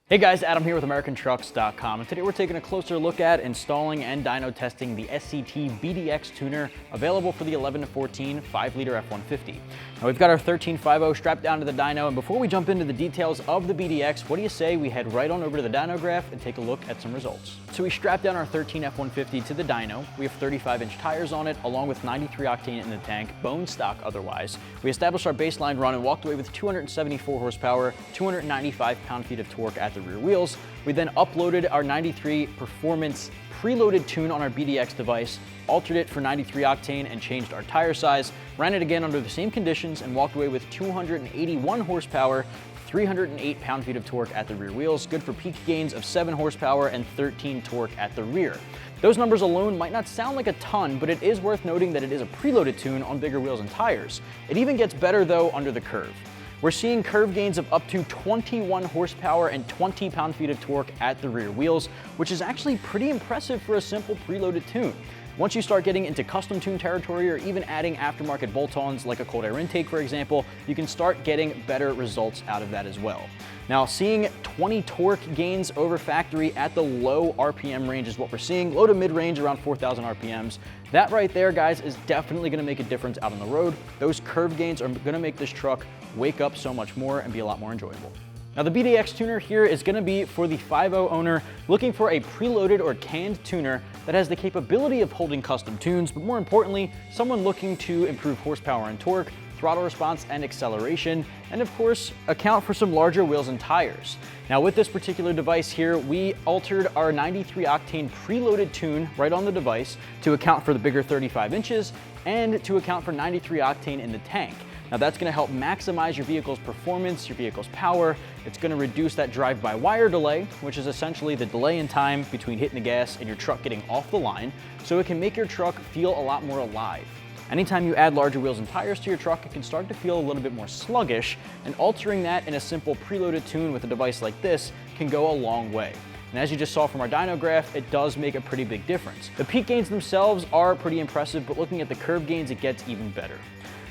Hey guys, Adam here with AmericanTrucks.com, and today we're taking a closer look at installing and dyno testing the SCT BDX tuner available for the 11 to 14 5-liter F150. Now we've got our 1350 strapped down to the dyno, and before we jump into the details of the BDX, what do you say we head right on over to the dyno graph and take a look at some results? So we strapped down our 13 F150 to the dyno. We have 35-inch tires on it, along with 93 octane in the tank, bone stock otherwise. We established our baseline run and walked away with 274 horsepower, 295 pound-feet of torque at the rear wheels. We then uploaded our 93 performance preloaded tune on our BDX device, altered it for 93 octane and changed our tire size, ran it again under the same conditions and walked away with 281 horsepower, 308 pound-feet of torque at the rear wheels, good for peak gains of 7 horsepower and 13 torque at the rear. Those numbers alone might not sound like a ton, but it is worth noting that it is a preloaded tune on bigger wheels and tires. It even gets better though under the curve. We're seeing curve gains of up to 21 horsepower and 20 pound-feet of torque at the rear wheels, which is actually pretty impressive for a simple preloaded tune. Once you start getting into custom tune territory or even adding aftermarket bolt-ons like a cold air intake, for example, you can start getting better results out of that as well. Now, seeing 20 torque gains over factory at the low RPM range is what we're seeing, low to mid-range around 4,000 RPMs. That right there, guys, is definitely gonna make a difference out on the road. Those curve gains are gonna make this truck wake up so much more and be a lot more enjoyable. Now the BDX tuner here is gonna be for the 5.0 owner looking for a preloaded or canned tuner that has the capability of holding custom tunes, but more importantly, someone looking to improve horsepower and torque, throttle response and acceleration, and of course, account for some larger wheels and tires. Now with this particular device here, we altered our 93 octane preloaded tune right on the device to account for the bigger 35 inches and to account for 93 octane in the tank. Now that's gonna help maximize your vehicle's performance, your vehicle's power. It's gonna reduce that drive-by-wire delay, which is essentially the delay in time between hitting the gas and your truck getting off the line, so it can make your truck feel a lot more alive. Anytime you add larger wheels and tires to your truck, it can start to feel a little bit more sluggish, and altering that in a simple preloaded tune with a device like this can go a long way. And as you just saw from our dyno graph, it does make a pretty big difference. The peak gains themselves are pretty impressive, but looking at the curve gains, it gets even better.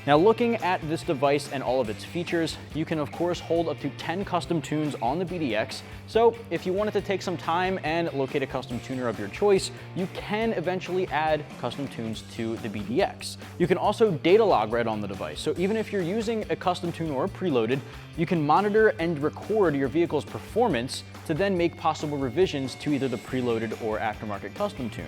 Now looking at this device and all of its features, you can of course hold up to 10 custom tunes on the BDX. So if you wanted to take some time and locate a custom tuner of your choice, you can eventually add custom tunes to the BDX. You can also data log right on the device. So even if you're using a custom tune or preloaded, you can monitor and record your vehicle's performance to then make possible revisions to either the preloaded or aftermarket custom tune.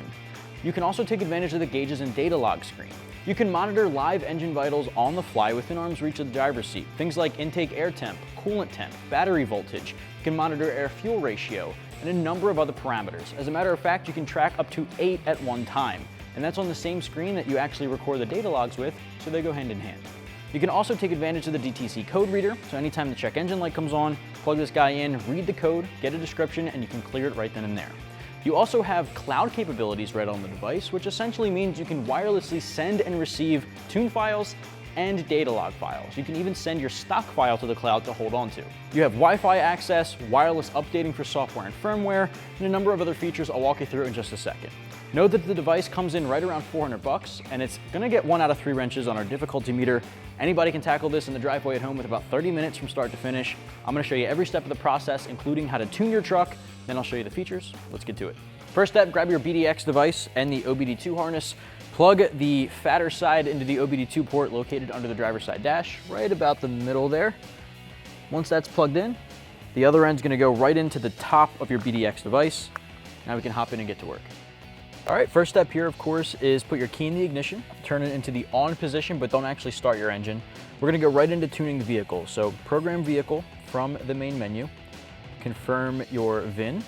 You can also take advantage of the gauges and data log screen. You can monitor live engine vitals on the fly within arm's reach of the driver's seat. Things like intake air temp, coolant temp, battery voltage. You can monitor air-fuel ratio, and a number of other parameters. As a matter of fact, you can track up to 8 at one time. And that's on the same screen that you actually record the data logs with, so they go hand in hand. You can also take advantage of the DTC code reader, so anytime the check engine light comes on, plug this guy in, read the code, get a description, and you can clear it right then and there. You also have cloud capabilities right on the device, which essentially means you can wirelessly send and receive tune files and data log files. You can even send your stock file to the cloud to hold on to. You have Wi-Fi access, wireless updating for software and firmware, and a number of other features I'll walk you through in just a second. Know that the device comes in right around $400, and it's gonna get 1 out of 3 wrenches on our difficulty meter. Anybody can tackle this in the driveway at home with about 30 minutes from start to finish. I'm gonna show you every step of the process, including how to tune your truck, then I'll show you the features. Let's get to it. First step, grab your BDX device and the OBD2 harness. Plug the fatter side into the OBD2 port located under the driver's side dash, right about the middle there. Once that's plugged in, the other end's gonna go right into the top of your BDX device. Now we can hop in and get to work. All right, first step here, of course, is put your key in the ignition, turn it into the on position, but don't actually start your engine. We're gonna go right into tuning the vehicle. So program vehicle from the main menu, confirm your VIN.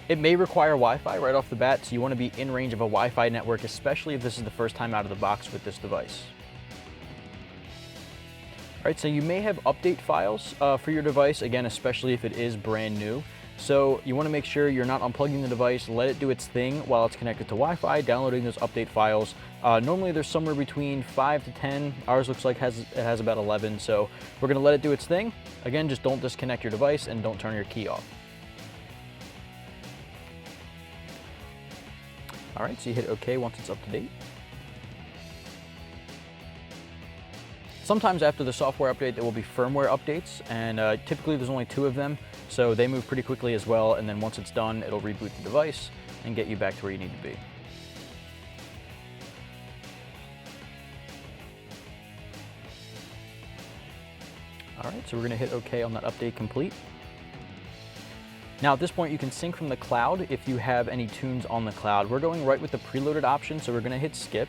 It may require Wi-Fi right off the bat, so you want to be in range of a Wi-Fi network, especially if this is the first time out of the box with this device. All right, so you may have update files for your device, again, especially if it is brand new. So you want to make sure you're not unplugging the device, let it do its thing while it's connected to Wi-Fi, downloading those update files. Normally there's somewhere between 5 to 10. Ours looks like it has about 11, so we're going to let it do its thing. Again, just don't disconnect your device and don't turn your key off. All right, so you hit OK once it's up to date. Sometimes after the software update, there will be firmware updates, and typically there's only 2 of them, so they move pretty quickly as well, and then once it's done, it'll reboot the device and get you back to where you need to be. All right, so we're gonna hit OK on that update complete. Now at this point, you can sync from the cloud if you have any tunes on the cloud. We're going right with the preloaded option, so we're gonna hit skip,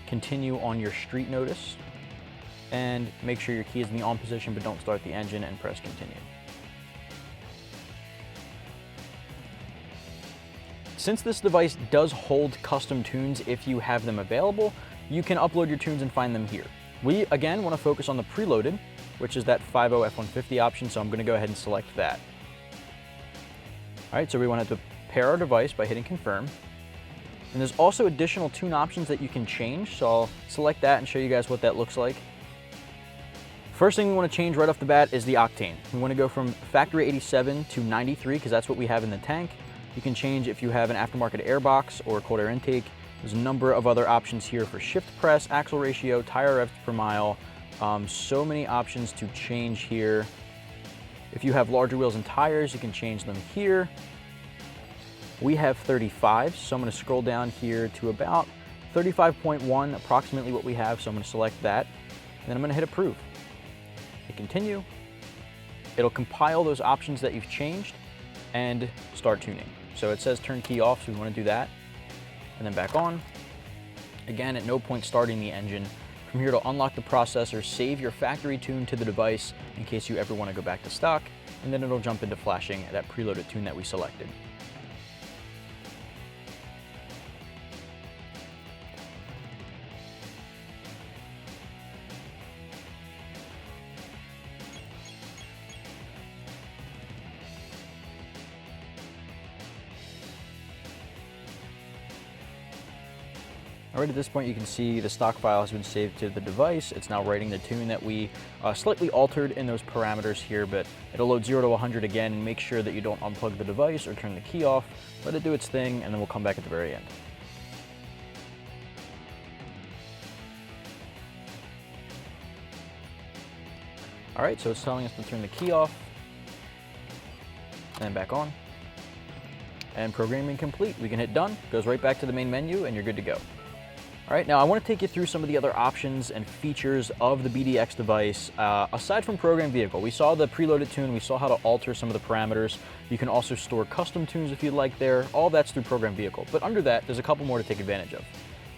continue on your street notice, and make sure your key is in the on position, but don't start the engine, and press continue. Since this device does hold custom tunes if you have them available, you can upload your tunes and find them here. We, again, want to focus on the preloaded, which is that 50 F150 option, so I'm going to go ahead and select that. All right, so we want to pair our device by hitting confirm. And there's also additional tune options that you can change, so I'll select that and show you guys what that looks like. First thing we want to change right off the bat is the octane. We want to go from factory 87 to 93 because that's what we have in the tank. You can change if you have an aftermarket airbox or cold air intake. There's a number of other options here for shift press, axle ratio, tire revs per mile. So many options to change here. If you have larger wheels and tires, you can change them here. We have 35, so I'm going to scroll down here to about 35.1, approximately what we have, so I'm going to select that. And then I'm going to hit approve. Hit continue. It'll compile those options that you've changed and start tuning. So it says turn key off, so we want to do that. And then back on. Again, at no point starting the engine. From here to unlock the processor, save your factory tune to the device in case you ever want to go back to stock, and then it'll jump into flashing that preloaded tune that we selected. All right, at this point you can see the stock file has been saved to the device. It's now writing the tune that we slightly altered in those parameters here, but it'll load 0 to 100 again, and make sure that you don't unplug the device or turn the key off. Let it do its thing, and then we'll come back at the very end. All right, so it's telling us to turn the key off, and then back on. And programming complete. We can hit done, goes right back to the main menu, and you're good to go. All right, now I want to take you through some of the other options and features of the BDX device. Aside from program vehicle, we saw the preloaded tune, we saw how to alter some of the parameters. You can also store custom tunes if you'd like there. All that's through program vehicle. But under that, there's a couple more to take advantage of.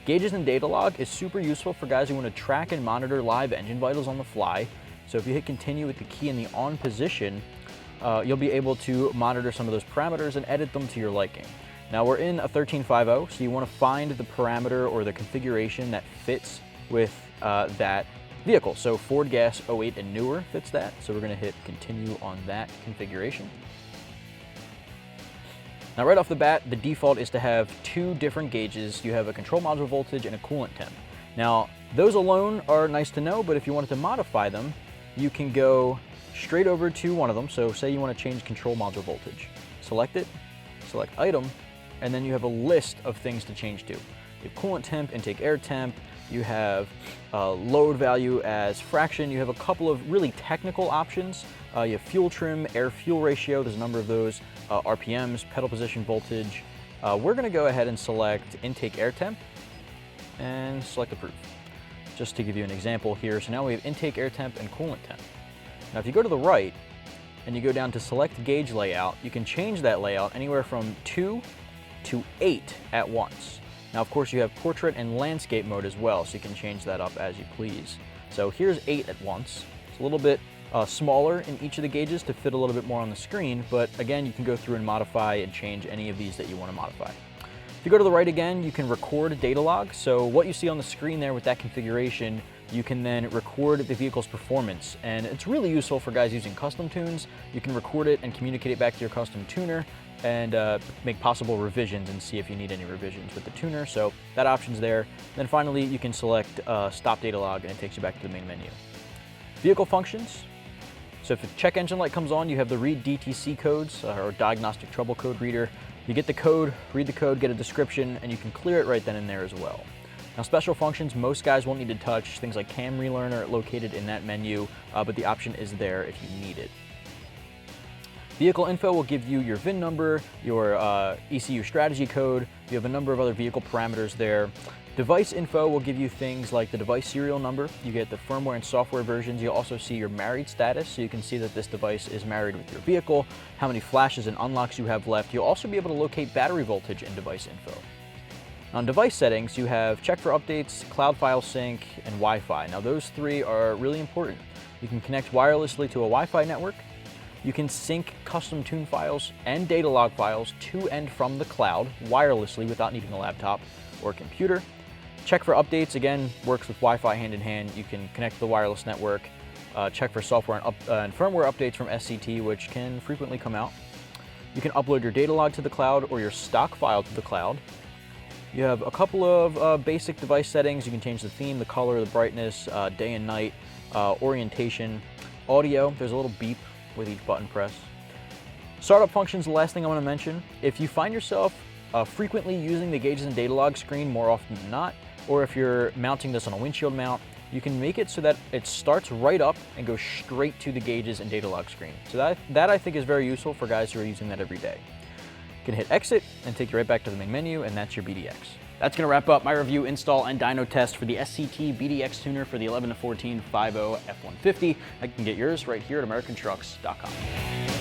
Gauges and data log is super useful for guys who want to track and monitor live engine vitals on the fly. So if you hit continue with the key in the on position, you'll be able to monitor some of those parameters and edit them to your liking. Now we're in a 1350, so you want to find the parameter or the configuration that fits with that vehicle. So Ford Gas 08 and newer fits that, so we're going to hit continue on that configuration. Now right off the bat, the default is to have 2 different gauges. You have a control module voltage and a coolant temp. Now those alone are nice to know, but if you wanted to modify them, you can go straight over to one of them. So say you want to change control module voltage. Select it, select item, and then you have a list of things to change to. You have coolant temp, intake air temp, you have load value as fraction, you have a couple of really technical options. You have fuel trim, air fuel ratio, there's a number of those, RPMs, pedal position voltage. We're gonna go ahead and select intake air temp and select approve. Just to give you an example here, so now we have intake air temp and coolant temp. Now if you go to the right and you go down to select gauge layout, you can change that layout anywhere from 2 to 8 at once. Now of course you have portrait and landscape mode as well, so you can change that up as you please. So here's 8 at once. It's a little bit smaller in each of the gauges to fit a little bit more on the screen, but again you can go through and modify and change any of these that you want to modify. If you go to the right again, you can record data log. So what you see on the screen there with that configuration, you can then record the vehicle's performance, and it's really useful for guys using custom tunes. You can record it and communicate it back to your custom tuner and make possible revisions and see if you need any revisions with the tuner. So that option's there. Then finally, you can select stop data log, and it takes you back to the main menu. Vehicle functions. So if the check engine light comes on, you have the read DTC codes or diagnostic trouble code reader. You get the code, read the code, get a description, and you can clear it right then and there as well. Now, special functions, most guys won't need to touch. Things like cam relearner located in that menu, but the option is there if you need it. Vehicle info will give you your VIN number, your ECU strategy code. You have a number of other vehicle parameters there. Device info will give you things like the device serial number. You get the firmware and software versions. You'll also see your married status, so you can see that this device is married with your vehicle, how many flashes and unlocks you have left. You'll also be able to locate battery voltage in device info. On device settings, you have check for updates, cloud file sync, and Wi-Fi. Now those three are really important. You can connect wirelessly to a Wi-Fi network. You can sync custom tune files and data log files to and from the cloud wirelessly without needing a laptop or computer. Check for updates, again, works with Wi-Fi hand in hand. You can connect to the wireless network, check for software and firmware updates from SCT, which can frequently come out. You can upload your data log to the cloud or your stock file to the cloud. You have a couple of basic device settings. You can change the theme, the color, the brightness, day and night, orientation, audio. There's a little beep with each button press. Startup functions, the last thing I want to mention. If you find yourself frequently using the gauges and data log screen more often than not, or if you're mounting this on a windshield mount, you can make it so that it starts right up and goes straight to the gauges and data log screen. So that I think is very useful for guys who are using that every day. You can hit exit and take you right back to the main menu, and that's your BDX. That's going to wrap up my review, install, and dyno test for the SCT BDX tuner for the 11 to 14 5.0 F150. I can get yours right here at AmericanTrucks.com.